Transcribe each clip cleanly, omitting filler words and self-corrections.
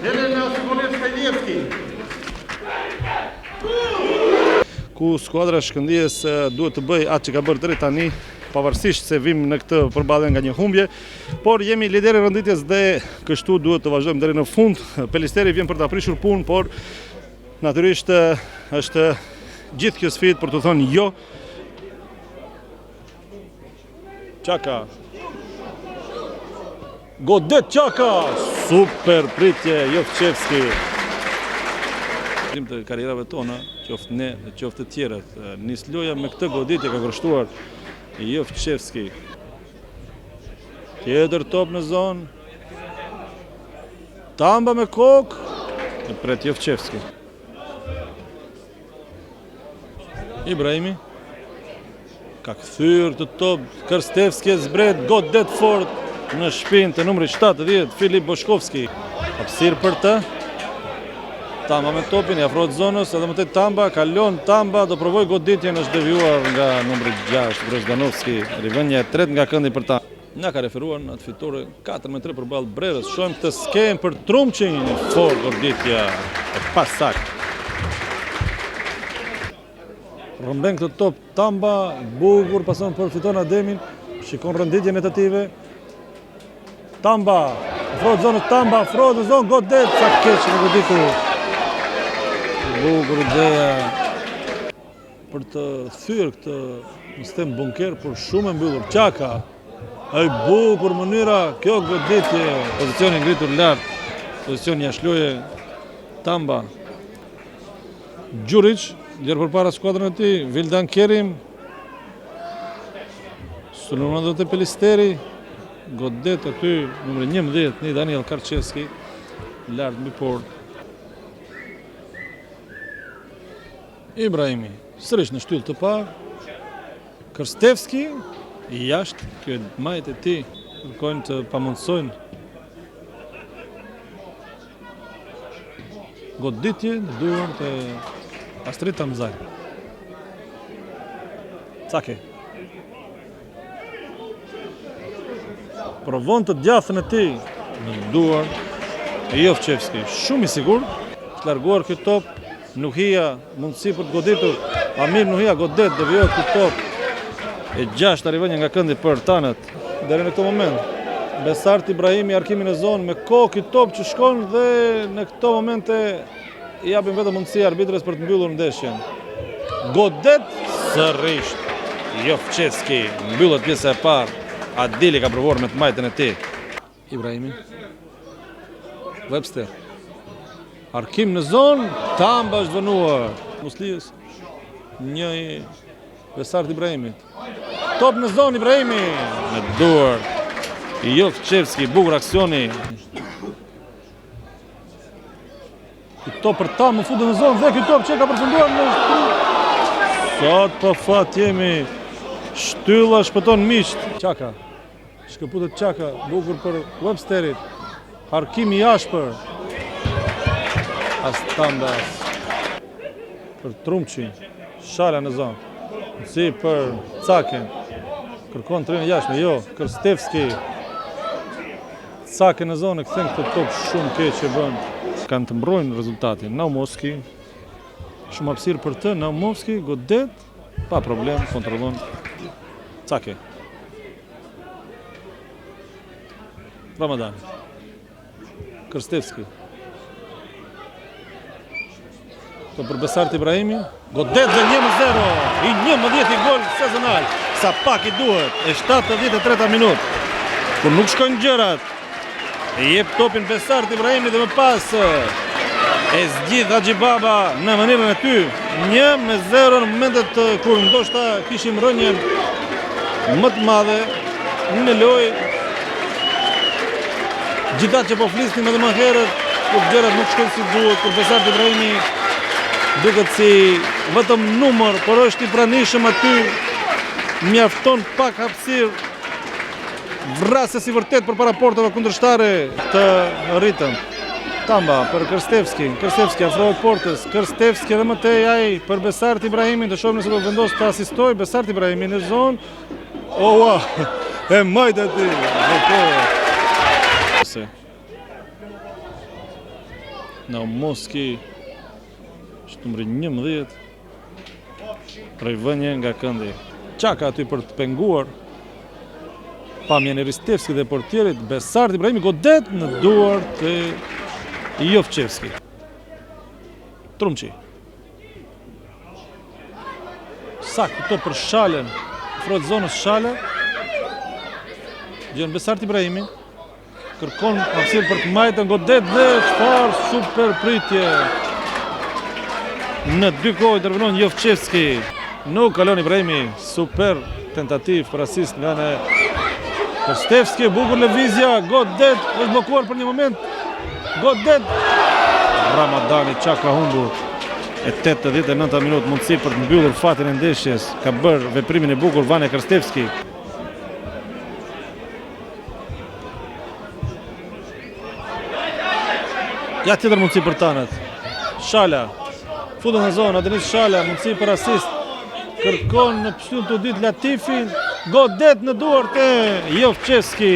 Elena Sokolevska-Nevski. Ku skuadra Shkëndijës duhet të bëj atë që ka bërë deri tani, pavarësisht se vim në këtë përballje nga një humbje, por jemi lideri rënditjes dhe kështu duhet të vazhdojmë deri në fund. Pelisteri vjen për të aprishur punë, por natyrisht është gjithë kjo sfidë për të thënë jo. Çaka. Godet Çaka, super pritje Jovčevski. Të karrierave tona, qoftë ne dhe qoftë të tjerët, nis loja me këtë goditje ka kërshtuar Jovčevski. Tjetër top në zonë. Tamba me kokë, e pret Jovčevski. Ibrahimi ka kthyer të top, Krstevski zbret godet fort në shpinë të numrit 70, Filip Boshkovski. Hapësirë për të. Tamba me topin, i afrohet zonës, edhe më tej Tamba, kalon Tamba, do provoj goditjen, është devijuar nga numri 6, Grozdanovski. Rivendja e tretë nga këndi për ta. Nga ka referuar në atë fitore 4-3 përballë Brerës. Shohim të skem për Trumçin, fort goditja e pasakt. Rëmben këtë top Tamba, bukur, pason për fiton Ademin, shikon rënditjen e tative. Tamba, afrohet zonës Tamba, afrohet në zonë godet, sa keq në goditur. Bukur ideja për të thyrë këtë në sistem bunker, por shumë e mbyllur. Çaka, ai bukur mënyra, kjo goditje, pozicioni ngritur lart, pozicion jashtëloje Tamba. Gjuric, djerë për para skuadrën e tij, Vildan Kerim, sulmuron të Pelisteri, godet aty, numri 11, një Daniel Karçevski, lart mbi port. Ibrahimi, sërish në shtyllë të parë, Krstevski, i jashtë, kjo majt e ti, kërkojnë të pamundësojnë. Goditje në duan të Astrid Tamzaj. Cake. Provon të djathën e ti në duan e Jovčevski. Shumë i sigur, të larguar këtë top, Nuhia, mundësi për të goditur, Amir Nuhia godet, devijohet këtë top, e 6 rivendja nga këndi për tanët. Deri në këtë moment, Besart Ibrahimi arkimin e zonë me kokë i top që shkon dhe në këto momente i japin vetëm mundësi arbitres për të mbyllur ndeshjen. Godet sërisht, Jovčevski mbyllet pjesa e parë, Adili ka provuar me të majtën e tij. Ibrahimi, Webster. Arkim në zonë, Tamba është vënuar. Muslijës, një i Besart Ibrahimit. Top në zonë Ibrahimi, me duar. Jovčevski, bukur aksioni. Top për Tamba, më futet në zonë, dhe këtë top që ka përfunduar në sot për fat jemi. Shtylla shpëton miqt. Çaka, shkëputet Çaka, bukur për Websterit. Harkimi i ashpër. Astambas për Trumçin, Shala në zonë, si për Caken, kërkon të rinë jashme, jo, Krstevski, Caken në zonë, e këthen këtë top shumë keq që bën. Kanë të mbrojnë rezultatin, Naumovski, shumë hapësirë për të, Naumovski, godet, pa problem, kontrollon Cake. Ramadan, Krstevski, për Besart Ibrahimi, godet dhe 1-0, i 11 gol sezonal, sa pak i duhet, e 73 minut, kur nuk shkojnë gjërat, e jep topin Besart Ibrahimi dhe më pas, e zgjidh Haxhibaba në mënyrën e ty, 1-0 në momentet kur ndoshta kishim rënjen më të madhe në lojë, gjithatë që po flisnim edhe më herët, kur gjërat nuk shkojnë si duhet, kur Besart Ibrahimi duket si vetëm numër, por është i pranishëm aty, mjafton pak hapësirë, vrasës i vërtet për para portave kundërshtare të rritëm. Tamba për Krstevski, Krstevski afrohet portës, Krstevski edhe më tej ai për Besart Ibrahimi, të shohim nëse do vendos të asistoj Besart Ibrahimi në zonë. Oua, e majt aty. Naumoski, është numri 11, prej vënje nga këndi. Çaka aty për të penguar. Pamjen e Ristevski dhe portierit, Besart Ibrahimi godet në duart e Jovçevski. Trumçi. Sak këto për Shalen, afrohet zonës Shale. Gjen Besart Ibrahimi. Kërkon hapësirë për të majtën, godet dhe çfarë super pritje. Në dy kohë intervenon Jovçevski. Nuk kalon Ibrahimi, super tentativ për asist nga në Krstevski, bukur lëvizja, godet, është blokuar për një moment. Godet. Ramadani Çaka humbur. E 89 minutë mundësi për të mbyllur fatin e ndeshjes. Ka bërë veprimin e bukur Vane Krstevski. Ja tjetër mundësi për tanët. Shala. Futet në zonë, Denis Shala, mundësi për asist. Kërkon në pështun të ditë Latifin. Godet në duart e Jovçevski.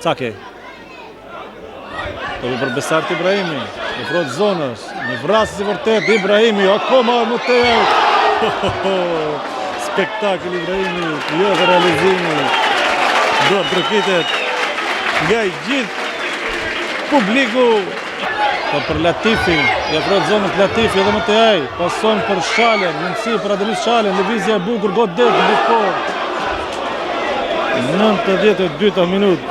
Cake. Topi për Besart Ibrahimi. Në frot zonës. Një vrasës i vërtet Ibrahimi. Akoma më të spektakl Ibrahimi. Jo dhe realizimi. Duart rëkitet nga i gjithë publiku. Po për Latifin, i afrohet zonës Latifi edhe më të aj, pason për Shalen, mundësi për Adelis Shalen, lëvizja e bukur, godet, bukur. 92 minutë.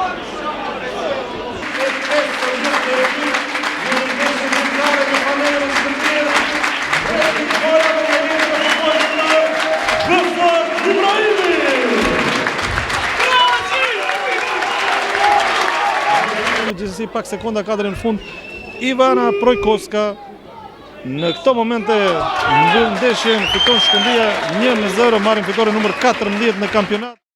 Gjithsesi pak sekonda kadrin në fund, Ivana Projkoska në këto momente mbyll ndeshjen, fiton Shkëndija 1-0, marrin fitore numër 14 në kampionat.